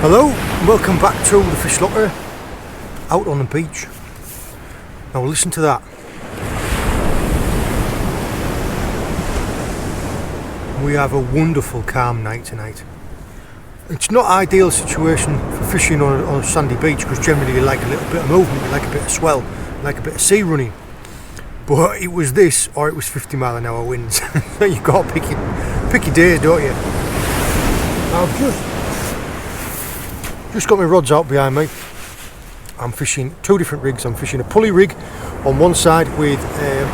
Hello, and welcome back to the Fish Locker out on the beach. Now listen to that. We have a wonderful calm night tonight. It's not an ideal situation for fishing on a sandy beach, because generally you like a little bit of movement, you like a bit of swell, you like a bit of sea running. But it was this, or it was 50-mile-an-hour winds. So you've got to pick your days, don't you? I've just got my rods out behind me. I'm fishing two different rigs. I'm fishing a pulley rig on one side with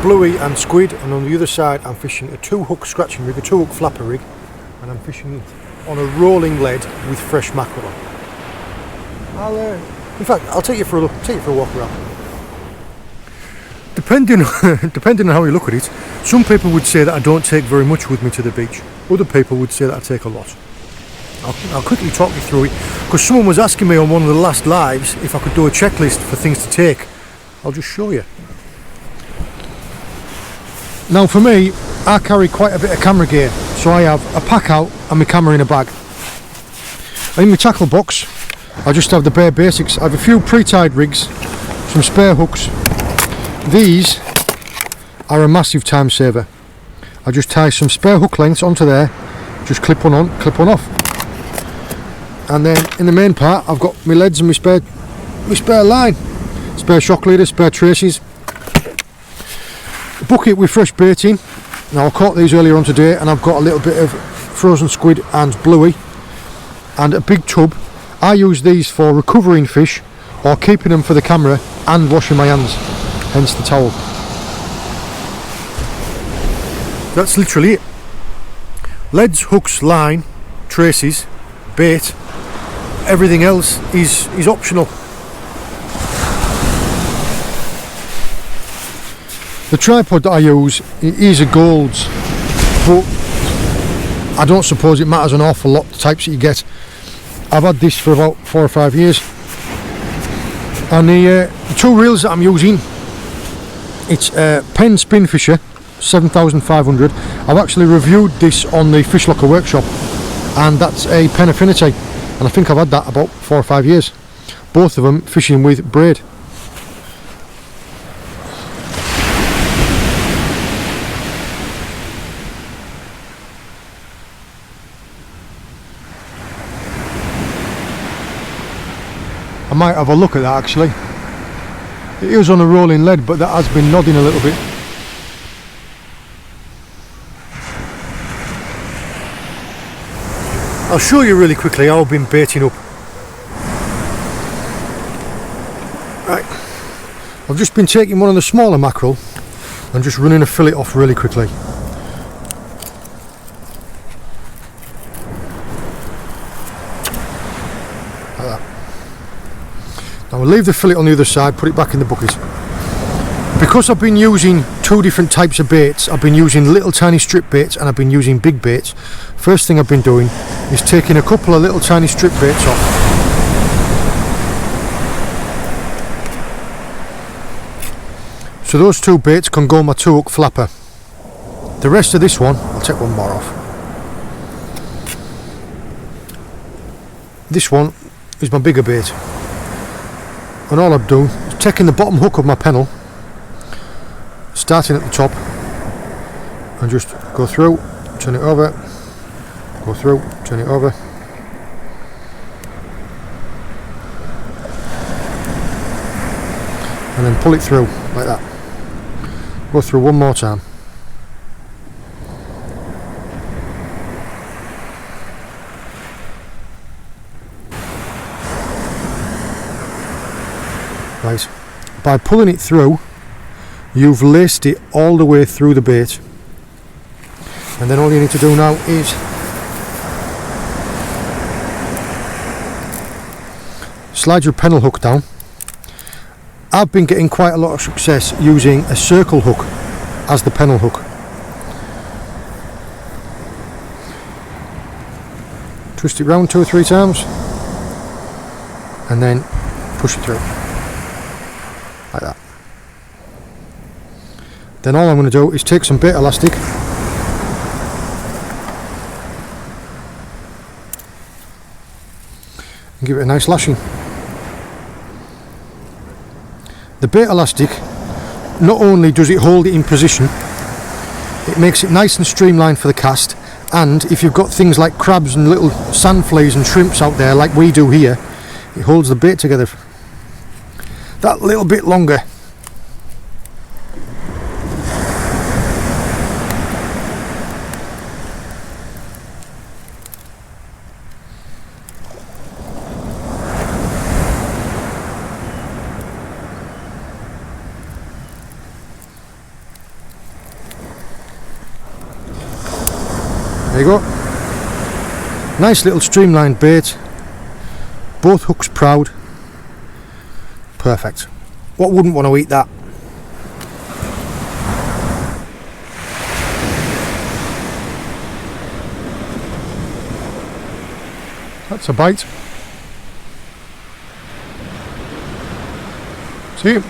bluey and squid, and on the other side I'm fishing a 2-hook scratching rig, a 2-hook flapper rig, and I'm fishing on a rolling lead with fresh mackerel on. I'll take you for a walk around. Depending on how you look at it, some people would say that I don't take very much with me to the beach. Other people would say that I take a lot. I'll quickly talk you through it, because someone was asking me on one of the last lives if I could do a checklist for things to take. I'll just show you. Now for me, I carry quite a bit of camera gear, so I have a pack out and my camera in a bag. In my tackle box, I just have the bare basics. I have a few pre-tied rigs, some spare hooks. These are a massive time saver. I just tie some spare hook lengths onto there, just clip one on, clip one off. And then in the main part I've got my leads and my spare line, spare shock leader, spare traces, a bucket with fresh bait in. Now I caught these earlier on today, and I've got a little bit of frozen squid and bluey, and a big tub. I use these for recovering fish or keeping them for the camera and washing my hands, hence the towel. That's literally it. Leads, hooks, line, traces, bait. Everything else is optional. The tripod that I use is a Gold's, but I don't suppose it matters an awful lot the types that you get. I've had this for about 4 or 5 years, and the two reels that I'm using, it's Penn Spinfisher 7500. I've actually reviewed this on the Fish Locker workshop, and that's a Penn Affinity, and I think I've had that about 4 or 5 years. Both of them fishing with braid. I might have a look at that actually. It is on a rolling lead, but that has been nodding a little bit. I'll show you really quickly how I've been baiting up. Right, I've just been taking one of the smaller mackerel and just running a fillet off really quickly. Like that. Now we'll leave the fillet on the other side, put it back in the bucket. Because I've been using two different types of baits, I've been using little tiny strip baits and I've been using big baits. First thing I've been doing is taking a couple of little tiny strip baits off. So those two baits can go on my 2-hook flapper. The rest of this one, I'll take one more off. This one is my bigger bait. And all I've done is taking the bottom hook of my pennel, starting at the top, and just go through, turn it over, go through, turn it over. And then pull it through like that. Go through one more time. Right. By pulling it through, you've laced it all the way through the bait, and then all you need to do now is slide your pennel hook down. I've been getting quite a lot of success using a circle hook as the pennel hook. Twist it round 2 or 3 times and then push it through like that. Then all I'm going to do is take some bait elastic, and give it a nice lashing. The bait elastic, not only does it hold it in position, it makes it nice and streamlined for the cast, and if you've got things like crabs and little sand fleas and shrimps out there like we do here, it holds the bait together that little bit longer. There you go. Nice little streamlined bait. Both hooks proud. Perfect. What wouldn't want to eat that? That's a bite. See?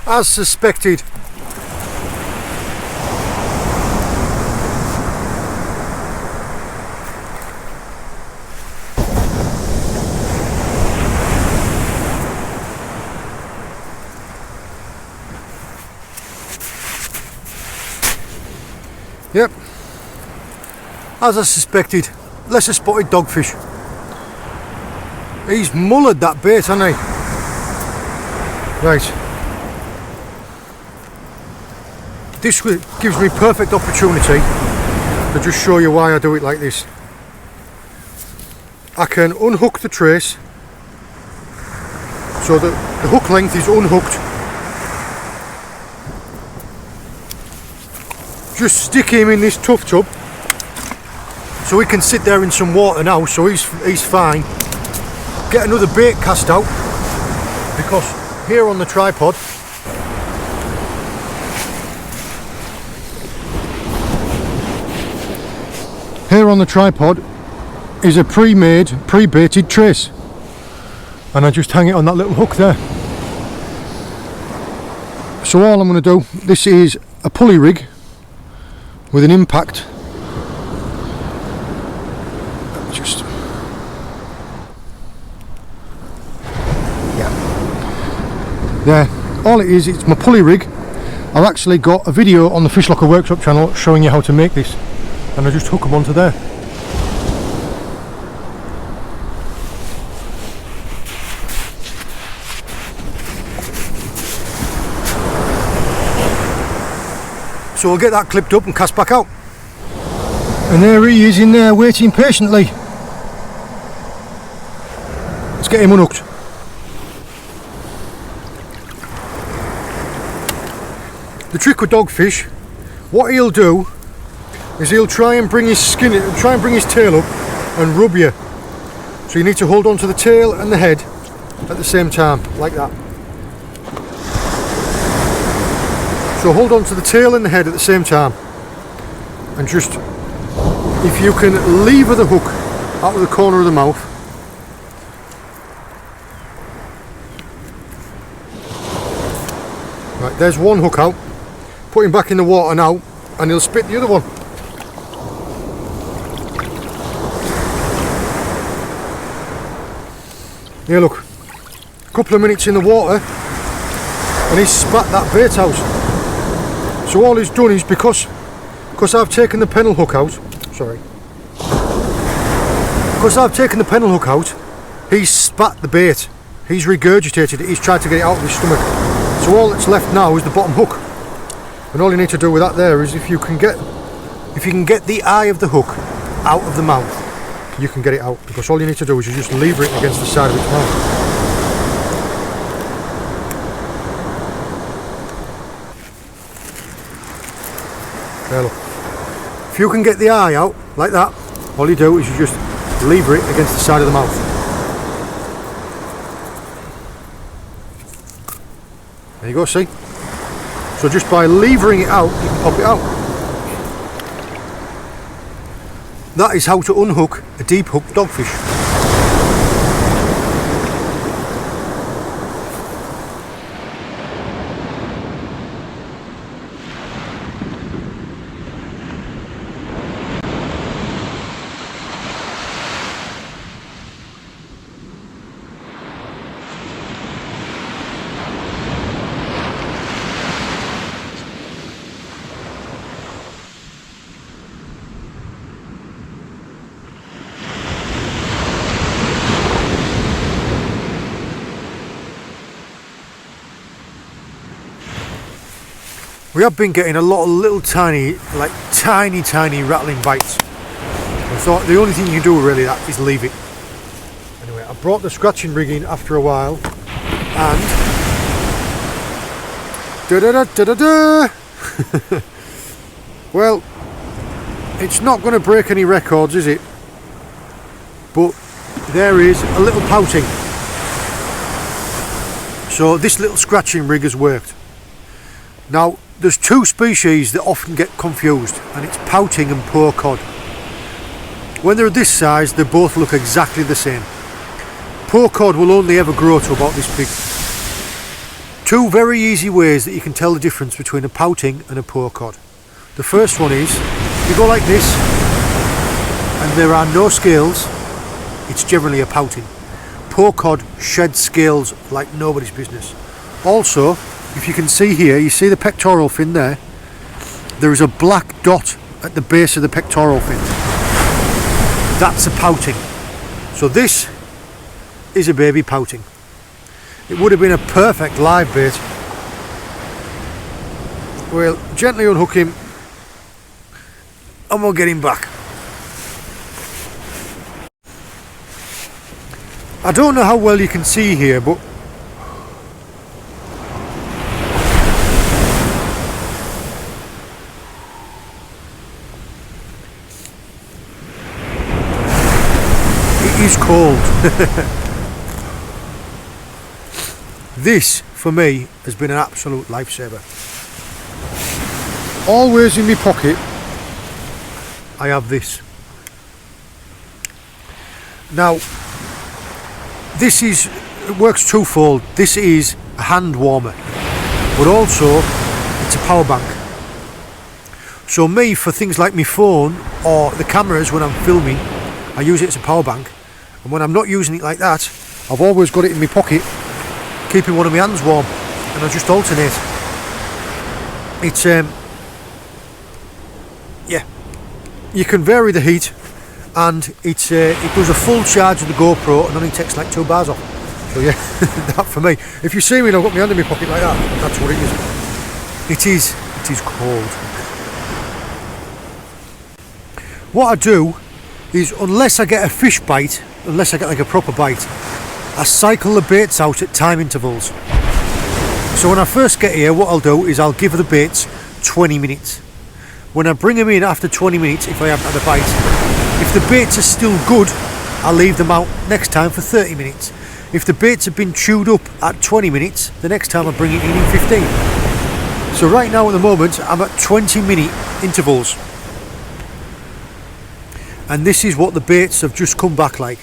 As suspected. Yep, as I suspected, lesser spotted dogfish. He's mullered that bait, hasn't he? Right. This gives me perfect opportunity to just show you why I do it like this. I can unhook the trace so that the hook length is unhooked. Just stick him in this tough tub so he can sit there in some water now, so he's fine. Get another bait cast out, because here on the tripod is a pre-made, pre-baited trace, and I just hang it on that little hook there. So all I'm going to do, this is a pulley rig with an impact. Just, yeah, there. All it is, it's my pulley rig. I've actually got a video on the Fish Locker Workshop channel showing you how to make this, and I just hook them onto there. So we'll get that clipped up and cast back out. And there he is in there waiting patiently. Let's get him unhooked. The trick with dogfish, what he'll do is he'll try and bring his tail up and rub you. So you need to hold on to the tail and the head at the same time, like that. So hold on to the tail and the head at the same time, and just, if you can lever the hook out of the corner of the mouth, right, there's one hook out. Put him back in the water now and he'll spit the other one. Here, look, a couple of minutes in the water and he's spat that bait out. So all he's done is, because I've taken the pennel hook out, sorry. Because I've taken the pennel hook out, he's spat the bait, he's regurgitated it, he's tried to get it out of his stomach. So all that's left now is the bottom hook. And all you need to do with that there is if you can get the eye of the hook out of the mouth, you can get it out, because all you need to do is you just lever it against the side of its mouth. There, look. If you can get the eye out like that, all you do is you just lever it against the side of the mouth. There you go, see? So just by levering it out, you can pop it out. That is how to unhook a deep hook dogfish. We have been getting a lot of little tiny, like tiny rattling bites. I thought the only thing you can do really that is leave it. Anyway, I brought the scratching rig in after a while, and well, it's not going to break any records, is it? But there is a little pouting. So this little scratching rig has worked. Now, there's two species that often get confused, and it's pouting and poor cod. When they're this size, they both look exactly the same. Poor cod will only ever grow to about this big. Two very easy ways that you can tell the difference between a pouting and a poor cod. The first one is, you go like this, and there are no scales, it's generally a pouting. Poor cod shed scales like nobody's business. Also, if you can see here, you see the pectoral fin there? There is a black dot at the base of the pectoral fin. That's a pouting. So this is a baby pouting. It would have been a perfect live bait. We'll gently unhook him and we'll get him back. I don't know how well you can see here, but is cold. This for me has been an absolute lifesaver. Always in my pocket I have this. Now it works twofold. This is a hand warmer, but also it's a power bank. So me, for things like my phone or the cameras when I'm filming, I use it as a power bank. And when I'm not using it like that, I've always got it in my pocket, keeping one of my hands warm, and I just alternate. It's yeah, you can vary the heat, and it does a full charge of the GoPro and only takes like 2 bars off. So yeah, that for me. If you see me and I've got my hand in my pocket like that, that's what it is. It is cold. What I do is, unless I get a fish bite, unless I get like a proper bite, I cycle the baits out at time intervals. So when I first get here, what I'll do is I'll give the baits 20 minutes. When I bring them in after 20 minutes, if I haven't had a bite, if the baits are still good, I'll leave them out next time for 30 minutes. If the baits have been chewed up at 20 minutes, the next time I bring it in 15. So right now at the moment, I'm at 20-minute intervals. And this is what the baits have just come back like.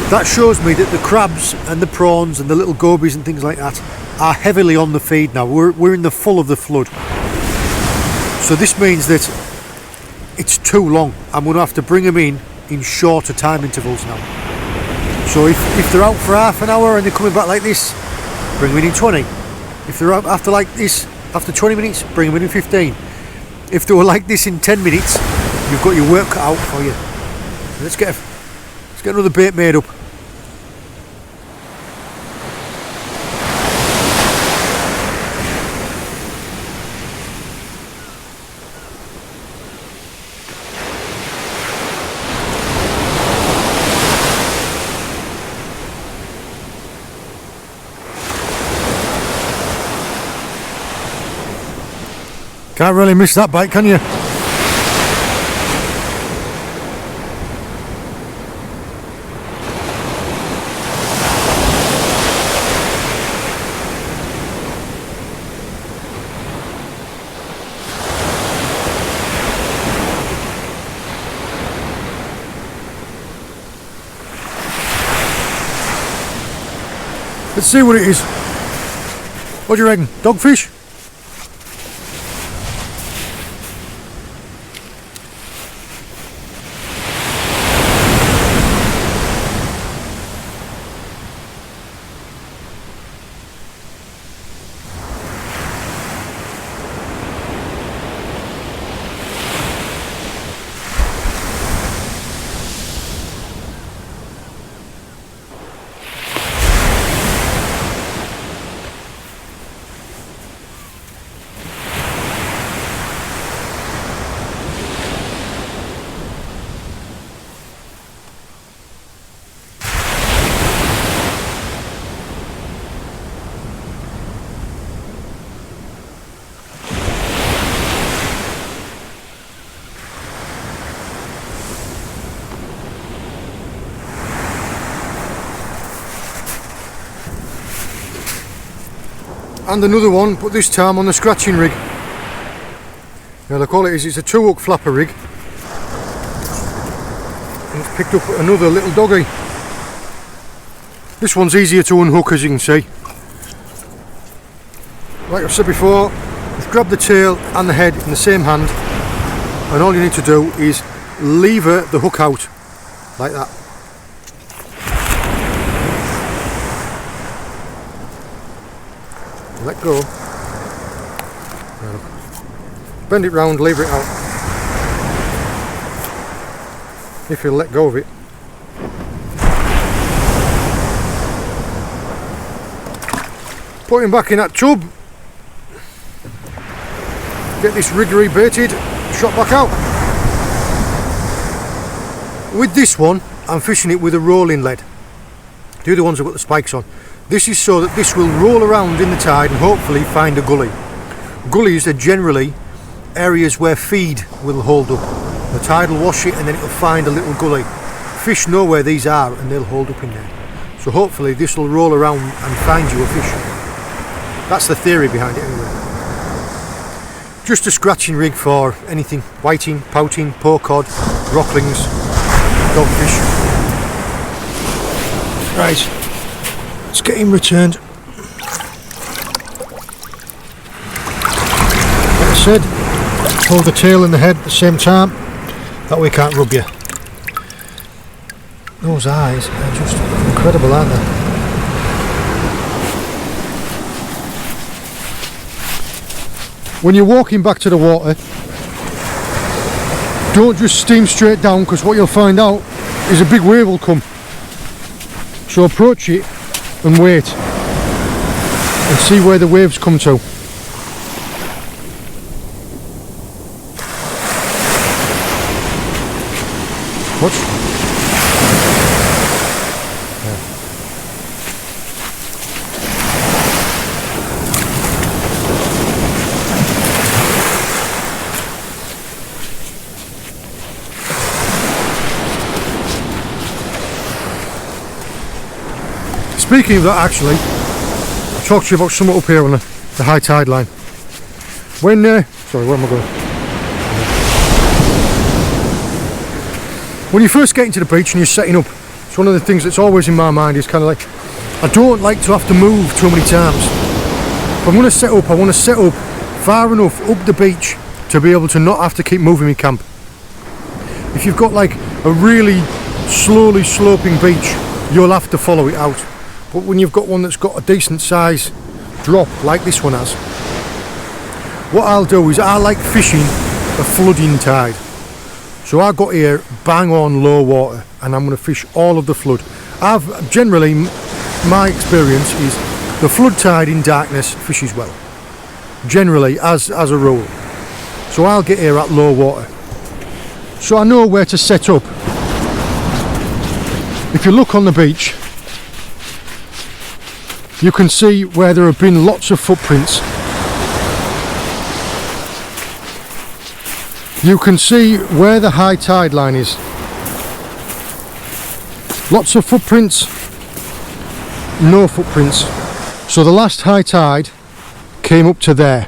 That shows me that the crabs and the prawns and the little gobies and things like that are heavily on the feed now. We're in the full of the flood. So this means that it's too long. I'm going to have to bring them in shorter time intervals now. So if they're out for half an hour and they're coming back like this, bring them in 20. If they're out after like this, after 20 minutes, bring them in 15. If they were like this in 10 minutes, you've got your work cut out for you. Let's get another bait made up. Can't really miss that bite, can you? Let's see what it is. What do you reckon? Dogfish? And another one, but this time on the scratching rig. Now the quality is it's a 2-hook flapper rig. And it's picked up another little doggy. This one's easier to unhook, as you can see. Like I've said before, just grab the tail and the head in the same hand, and all you need to do is lever the hook out like that. Let go. Bend it round, lever it out. If you let go of it. Put him back in that tub. Get this rig rebaited, shot back out. With this one, I'm fishing it with a rolling lead. The other ones have got the spikes on. This is so that this will roll around in the tide and hopefully find a gully. Gullies are generally areas where feed will hold up. The tide will wash it and then it will find a little gully. Fish know where these are and they'll hold up in there. So hopefully this will roll around and find you a fish. That's the theory behind it anyway. Just a scratching rig for anything: whiting, pouting, poor cod, rocklings, dogfish. Right. Let's get him returned. Like I said, hold the tail and the head at the same time. That way he can't rub you. Those eyes are just incredible, aren't they? When you're walking back to the water, don't just steam straight down, because what you'll find out is a big wave will come. So approach it and wait and see where the waves come to. Watch. Yeah. Speaking of that, actually, I'll talk to you about something up here on the high tide line. When, sorry, where am I going? When you first get into the beach and you're setting up, it's one of the things that's always in my mind is kind of like, I don't like to have to move too many times. If I'm going to set up, I want to set up far enough up the beach to be able to not have to keep moving my camp. If you've got like a really slowly sloping beach, you'll have to follow it out. But when you've got one that's got a decent size drop like this one has, what I'll do is I like fishing a flooding tide. So I got here bang on low water, and I'm going to fish all of the flood. I've generally, my experience is the flood tide in darkness fishes well, generally as a rule. So I'll get here at low water, so I know where to set up. If you look on the beach, you can see where there have been lots of footprints. You can see where the high tide line is. Lots of footprints, no footprints. So the last high tide came up to there.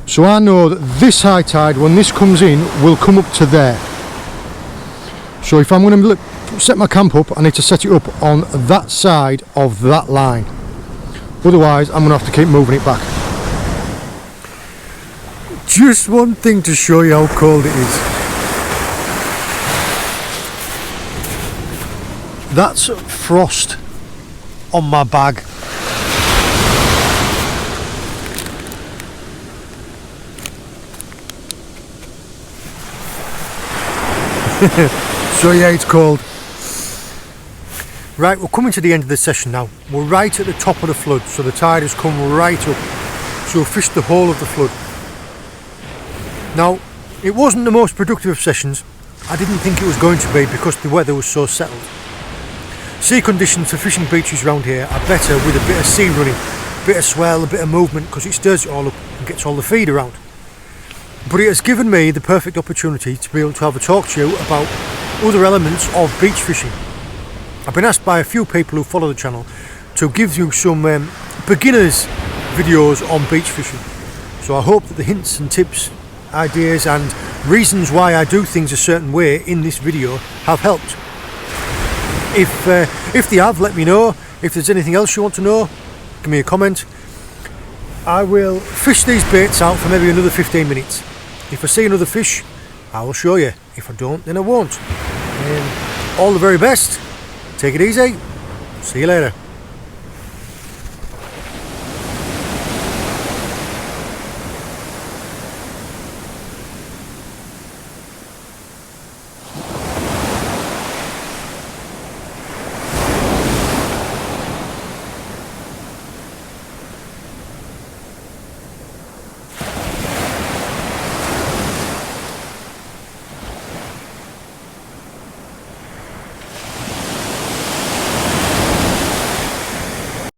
So I know that this high tide, when this comes in, will come up to there. So if I'm going to set my camp up, I need to set it up on that side of that line. Otherwise, I'm going to have to keep moving it back. Just one thing to show you how cold it is. That's frost on my bag. So yeah, it's cold. Right, we're coming to the end of the session now. We're right at the top of the flood, so the tide has come right up. So we've fished the whole of the flood. Now, it wasn't the most productive of sessions. I didn't think it was going to be because the weather was so settled. Sea conditions for fishing beaches around here are better with a bit of sea running, a bit of swell, a bit of movement, because it stirs it all up and gets all the feed around. But it has given me the perfect opportunity to be able to have a talk to you about other elements of beach fishing. I've been asked by a few people who follow the channel to give you some beginners videos on beach fishing. So I hope that the hints and tips, ideas and reasons why I do things a certain way in this video have helped. If they have, let me know. If there's anything else you want to know, give me a comment. I will fish these baits out for maybe another 15 minutes. If I see another fish, I will show you. If I don't, then I won't. All the very best. Take it easy. See you later.